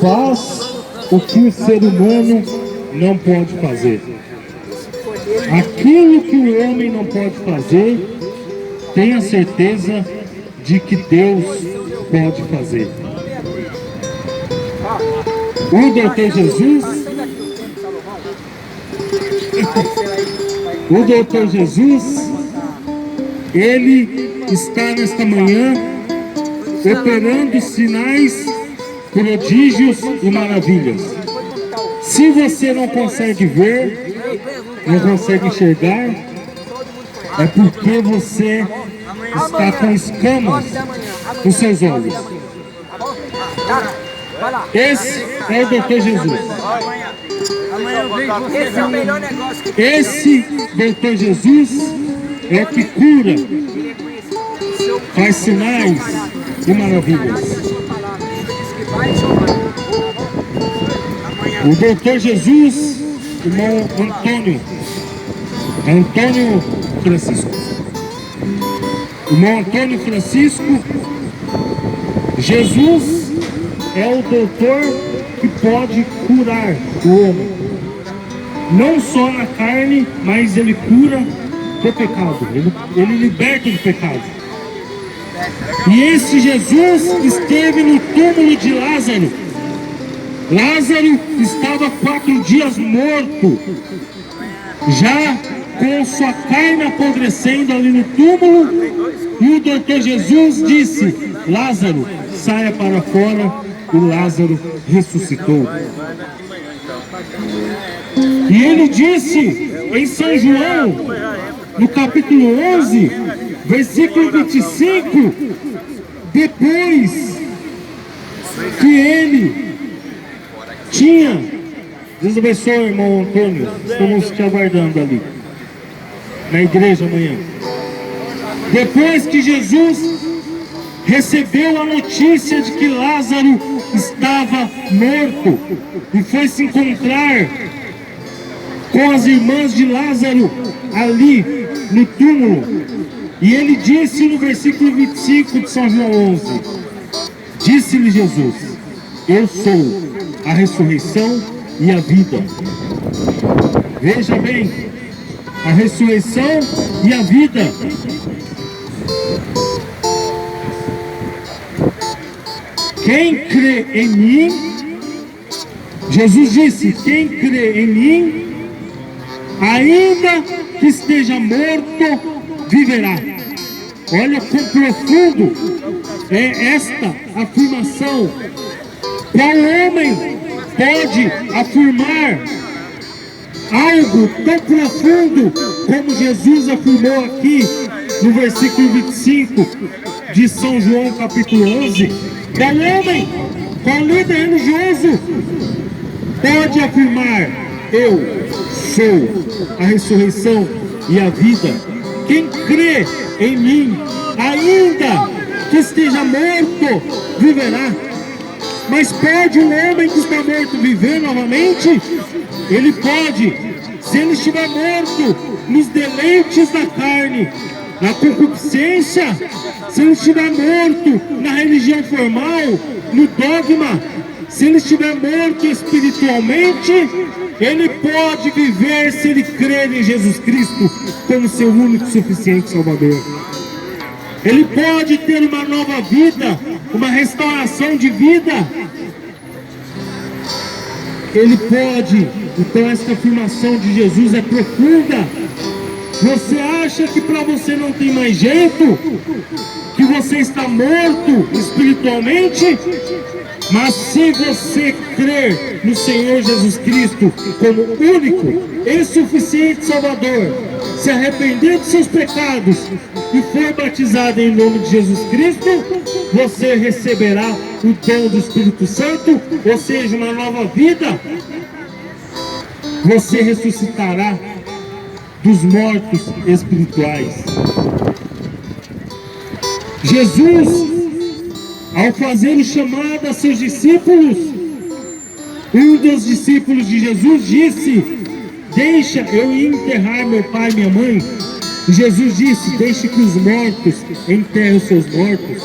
faz o que o ser humano não pode fazer. Aquilo que o homem não pode fazer, tenha certeza de que Deus pode fazer. O Doutor Jesus, ele está nesta manhã operando sinais, prodígios e maravilhas. Se você não consegue ver, não consegue enxergar, é porque você está com escamas nos seus olhos. Esse é o Doutor Jesus. Esse Doutor Jesus é o que cura, faz sinais e maravilhas. O Doutor Jesus, irmão Antônio Francisco. Irmão Antônio Francisco, Jesus é o doutor que pode curar o homem. Não só na carne, mas ele cura do pecado. Ele liberta do pecado. E esse Jesus esteve no túmulo de Lázaro. Lázaro estava 4 dias morto, já com sua carne apodrecendo ali no túmulo, e o Doutor Jesus disse: Lázaro, saia para fora. E Lázaro ressuscitou. E ele disse em São João, no capítulo 11, versículo 25, depois que ele tinha, Deus abençoe, irmão Antônio, estamos te aguardando ali na igreja amanhã. Depois que Jesus recebeu a notícia de que Lázaro estava morto e foi se encontrar com as irmãs de Lázaro ali no túmulo, e ele disse no versículo 25 de São João 11, disse-lhe Jesus: eu sou a ressurreição e a vida. Veja bem, a ressurreição e a vida. Quem crê em mim, Jesus disse, quem crê em mim, ainda que esteja morto, viverá. Olha quão profundo é esta afirmação. Qual homem pode afirmar algo tão profundo como Jesus afirmou aqui no versículo 25 de São João capítulo 11? Qual homem, qual líder religioso pode afirmar: eu sou a ressurreição e a vida? Quem crê em mim, ainda que esteja morto, viverá. Mas pode um homem que está morto viver novamente? Ele pode, se ele estiver morto nos deleites da carne, na concupiscência, se ele estiver morto na religião formal, no dogma, se ele estiver morto espiritualmente, ele pode viver se ele crer em Jesus Cristo como seu único e suficiente Salvador. Ele pode ter uma nova vida, uma restauração de vida. Ele pode. Então esta afirmação de Jesus é profunda. Você acha que para você não tem mais jeito? Que você está morto espiritualmente? Mas se você crer no Senhor Jesus Cristo como único e suficiente Salvador, se arrepender de seus pecados e for batizado em nome de Jesus Cristo, você receberá o dom do Espírito Santo, ou seja, uma nova vida. Você ressuscitará dos mortos espirituais. Jesus, ao fazer o chamado a seus discípulos, um dos discípulos de Jesus disse: deixa eu ir enterrar meu pai e minha mãe. Jesus disse: deixe que os mortos enterrem os seus mortos.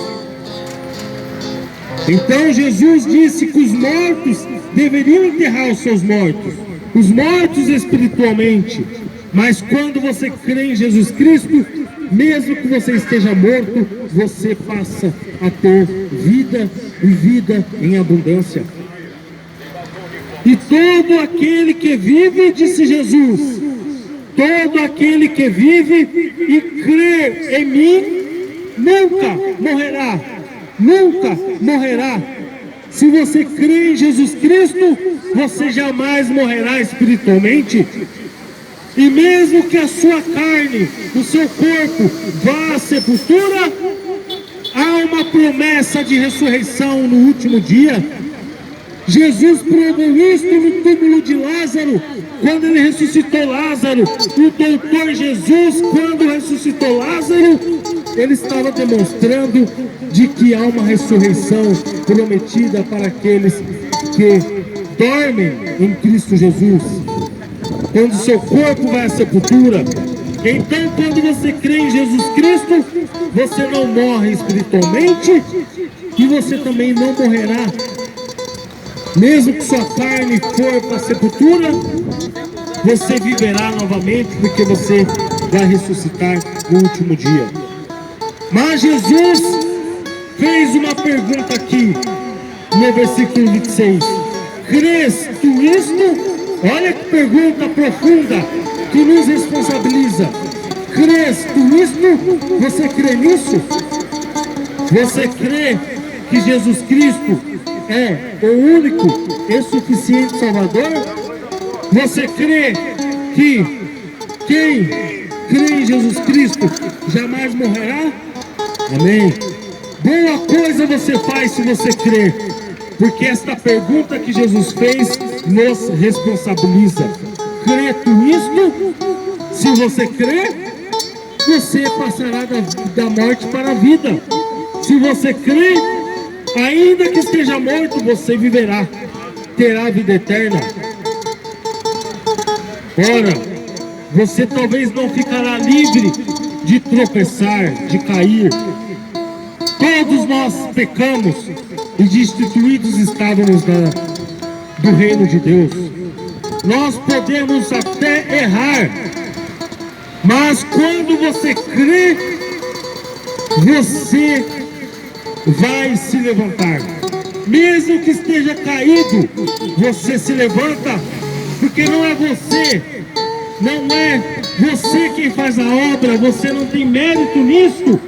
Então Jesus disse que os mortos deveriam enterrar os seus mortos, os mortos espiritualmente. Mas quando você crê em Jesus Cristo, mesmo que você esteja morto, você passa a ter vida e vida em abundância. E todo aquele que vive, disse Jesus, todo aquele que vive e crê em mim, nunca morrerá, nunca morrerá. Se você crê em Jesus Cristo, você jamais morrerá espiritualmente. E mesmo que a sua carne, o seu corpo vá à sepultura, há uma promessa de ressurreição no último dia. Jesus provou isto no túmulo de Lázaro, quando ele ressuscitou Lázaro. O doutor Jesus, quando ressuscitou Lázaro, ele estava demonstrando de que há uma ressurreição prometida para aqueles que dormem em Cristo Jesus. Quando seu corpo vai à sepultura. Então, quando você crê em Jesus Cristo, você não morre espiritualmente e você também não morrerá. Mesmo que sua carne for para a sepultura, você viverá novamente, porque você vai ressuscitar no último dia. Mas Jesus fez uma pergunta aqui, no versículo 26. Crês tu isto? Olha que pergunta profunda que nos responsabiliza. Crês tu isto? Você crê nisso? Você crê que Jesus Cristo é o único e suficiente Salvador? Você crê que quem crê em Jesus Cristo jamais morrerá? Amém? Boa coisa você faz se você crê, porque esta pergunta que Jesus fez nos responsabiliza. Crê tu isto? Se você crê, você passará da morte para a vida. Se você crê, ainda que esteja morto, você viverá, terá vida eterna. Ora, você talvez não ficará livre de tropeçar, de cair. Todos nós pecamos e destituídos estávamos do reino de Deus. Nós podemos até errar, mas quando você crê, você vai se levantar. Mesmo que esteja caído, você se levanta, porque não é você quem faz a obra, você não tem mérito nisso.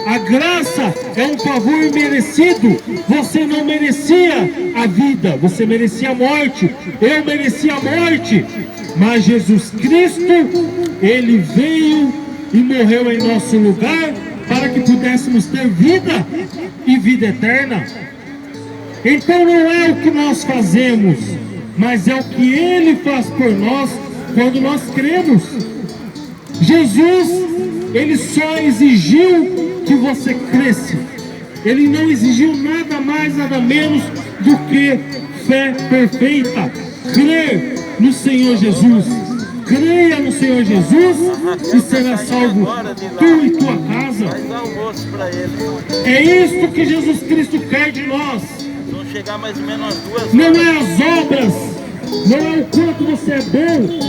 A graça é um favor merecido. Você não merecia a vida, você merecia a morte. Eu merecia a morte, mas Jesus Cristo, Ele veio e morreu em nosso lugar para que pudéssemos ter vida e vida eterna. Então não é o que nós fazemos, mas é o que Ele faz por nós quando nós cremos. Jesus, Ele só exigiu que você cresce. Ele não exigiu nada mais, nada menos do que fé perfeita. Crer no Senhor Jesus. Creia no Senhor Jesus e será salvo tu e tua casa. É isto que Jesus Cristo quer de nós. Vão chegar mais ou menos 2 horas. Não é as obras, não é o quanto você é bom.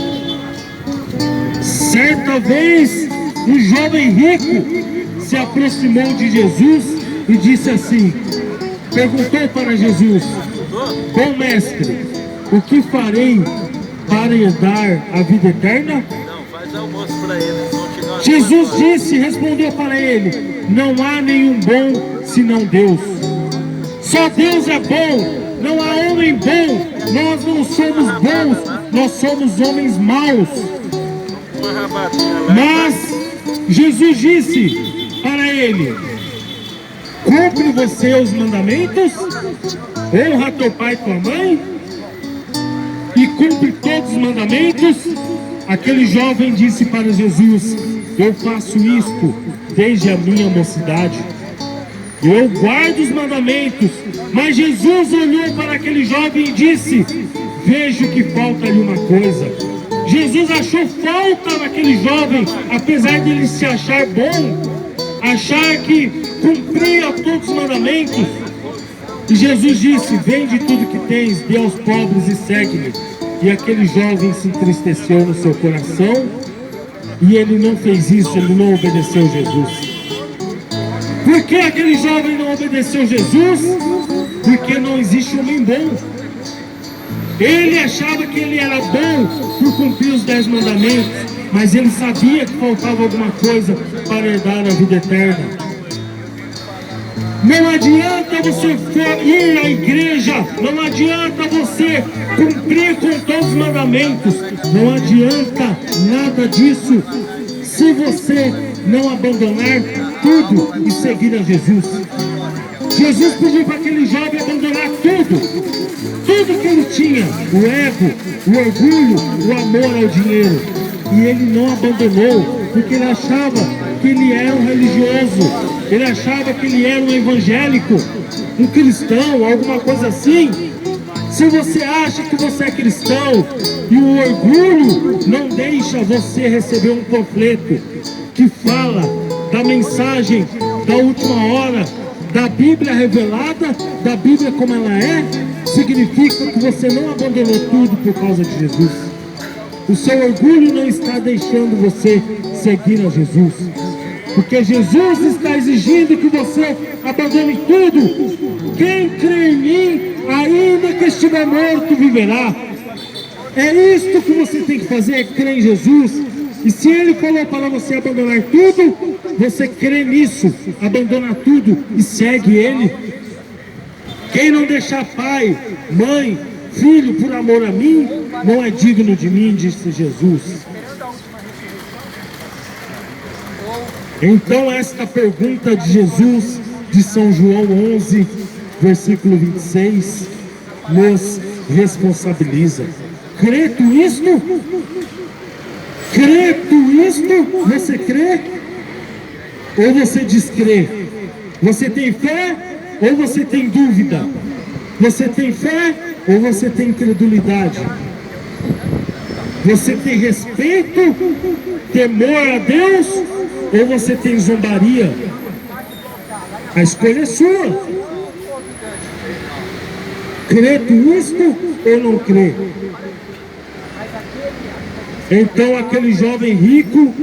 Certa vez, um jovem rico se aproximou de Jesus e disse assim, perguntou para Jesus: bom mestre, o que farei para herdar a vida eterna? Não, faz almoço para eles. Jesus disse, respondeu para ele: não há nenhum bom senão Deus. Só Deus é bom, não há homem bom. Nós não somos bons, nós somos homens maus. Mas Jesus disse para ele: cumpre você os mandamentos, honra teu pai e tua mãe, e cumpre todos os mandamentos. Aquele jovem disse para Jesus: eu faço isto desde a minha mocidade, eu guardo os mandamentos. Mas Jesus olhou para aquele jovem e disse: vejo que falta-lhe uma coisa. Jesus achou falta naquele jovem, apesar de ele se achar bom, achar que cumpria todos os mandamentos. E Jesus disse: vende tudo que tens, dê aos pobres e segue-me. E aquele jovem se entristeceu no seu coração, e ele não fez isso, ele não obedeceu Jesus. Por que aquele jovem não obedeceu Jesus? Porque não existe homem bom. Ele achava que ele era bom por cumprir os 10 mandamentos, mas ele sabia que faltava alguma coisa para herdar a vida eterna. Não adianta você ir à igreja, não adianta você cumprir com todos os mandamentos, não adianta nada disso se você não abandonar tudo e seguir a Jesus. Jesus pediu para aquele jovem abandonar tudo que ele tinha, o ego, o orgulho, o amor ao dinheiro. E ele não abandonou, porque ele achava que ele era um religioso, ele achava que ele era um evangélico, um cristão, alguma coisa assim. Se você acha que você é cristão e o orgulho não deixa você receber um panfleto que fala da mensagem da última hora, da Bíblia revelada, da Bíblia como ela é, significa que você não abandonou tudo por causa de Jesus. O seu orgulho não está deixando você seguir a Jesus, porque Jesus está exigindo que você abandone tudo. Quem crê em mim, ainda que estiver morto, viverá. É isto que você tem que fazer, é crer em Jesus. E se Ele falou para você abandonar tudo, você crê nisso, abandona tudo e segue Ele. Quem não deixar pai, mãe, filho por amor a mim, não é digno de mim, disse Jesus. Então esta pergunta de Jesus, de São João 11, versículo 26, nos responsabiliza. Crê tu isto? Crê tu isto? Você crê? Ou você descrê? Você tem fé ou você tem dúvida? Você tem fé ou você tem incredulidade? Você tem respeito, temor a Deus, ou você tem zombaria? A escolha é sua. Crê tu isto ou não crê? Então aquele jovem rico,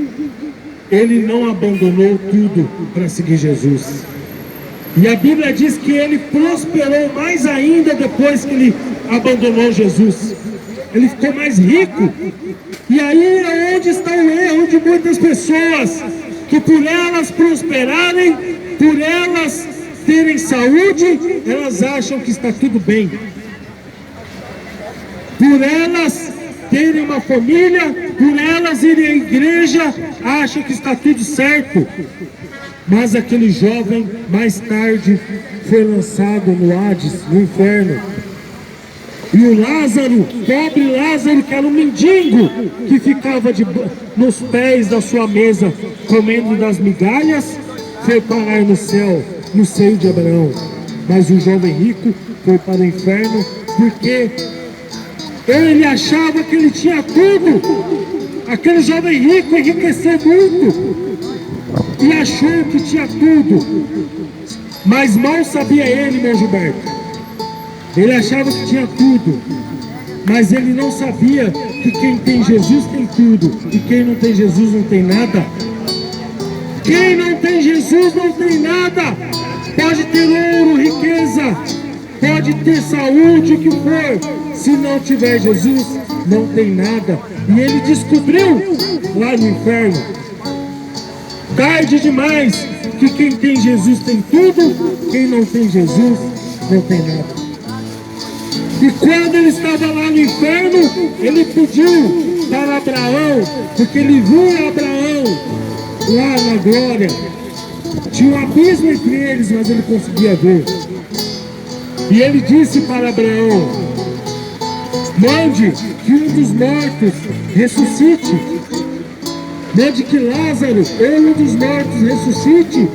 ele não abandonou tudo para seguir Jesus. E a Bíblia diz que ele prosperou mais ainda depois que ele abandonou Jesus. Ele ficou mais rico. E aí é onde está o erro de muitas pessoas, que por elas prosperarem, por elas terem saúde, elas acham que está tudo bem. Por elas terem uma família, por elas irem à igreja, acham que está tudo certo. Mas aquele jovem, mais tarde, foi lançado no Hades, no inferno. E o Lázaro, pobre Lázaro, que era um mendigo, que ficava nos pés da sua mesa, comendo das migalhas, foi parar no céu, no seio de Abraão. Mas o jovem rico foi para o inferno, porque ele achava que ele tinha tudo. Aquele jovem rico enriqueceu muito e achou que tinha tudo, mas mal sabia ele, meu Gilberto. Ele achava que tinha tudo, mas ele não sabia que quem tem Jesus tem tudo, e quem não tem Jesus não tem nada. Quem não tem Jesus não tem nada. Pode ter ouro, riqueza, pode ter saúde, o que for, se não tiver Jesus, não tem nada. E ele descobriu lá no inferno, tarde demais, que quem tem Jesus tem tudo, quem não tem Jesus não tem nada. E quando ele estava lá no inferno, ele pediu para Abraão, porque ele viu Abraão lá na glória. Tinha um abismo entre eles, mas ele conseguia ver. E ele disse para Abraão: mande que um dos mortos ressuscite. Mande que Lázaro, ou um dos mortos, ressuscite,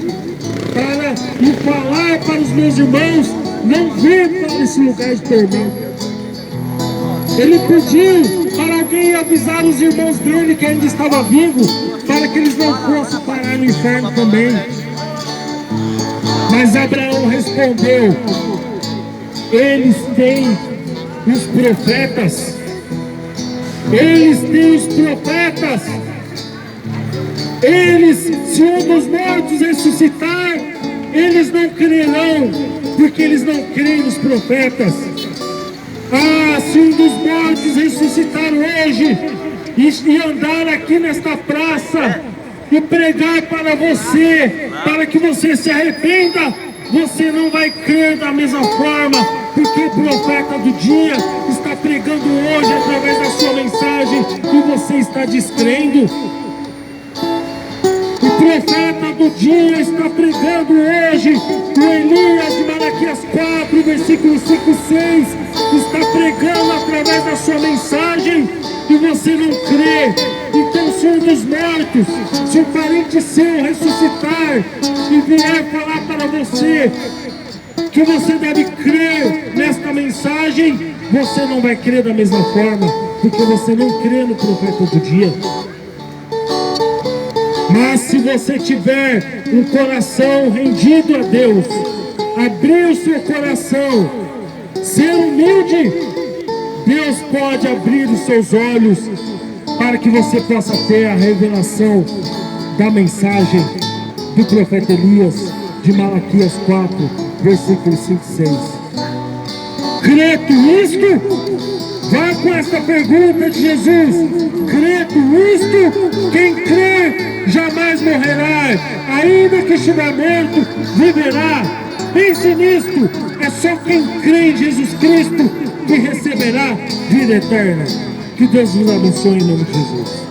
para ir falar para os meus irmãos não vir para esse lugar de tormento. Ele pediu para alguém avisar os irmãos dele que ainda estava vivo, para que eles não fossem parar no inferno também. Mas Abraão respondeu: eles têm os profetas. Eles têm os profetas. Eles, se um dos mortos ressuscitar, eles não crerão, porque eles não creem nos profetas. Ah, se um dos mortos ressuscitar hoje e andar aqui nesta praça e pregar para você, para que você se arrependa, você não vai crer da mesma forma, porque o profeta do dia está pregando hoje através da sua mensagem e você está descrendo. O profeta do dia está pregando hoje, o Elias de Malaquias 4, versículo 5 e 6, está pregando através da sua mensagem e você não crê. Então, se um dos mortos, se um parente seu ressuscitar e vier falar para você que você deve crer nesta mensagem, você não vai crer da mesma forma, porque você não crê no profeta do dia. Mas se você tiver um coração rendido a Deus, abrir o seu coração, ser humilde, Deus pode abrir os seus olhos para que você possa ter a revelação da mensagem do profeta Elias de Malaquias 4, versículos 5 e 6. Crê tu isto? Vá com esta pergunta de Jesus: crê tu isto? Quem crê jamais morrerá, ainda que estiver morto, viverá. Pense nisto: é só quem crê em Jesus Cristo que receberá vida eterna. Que Deus nos abençoe em nome de Jesus.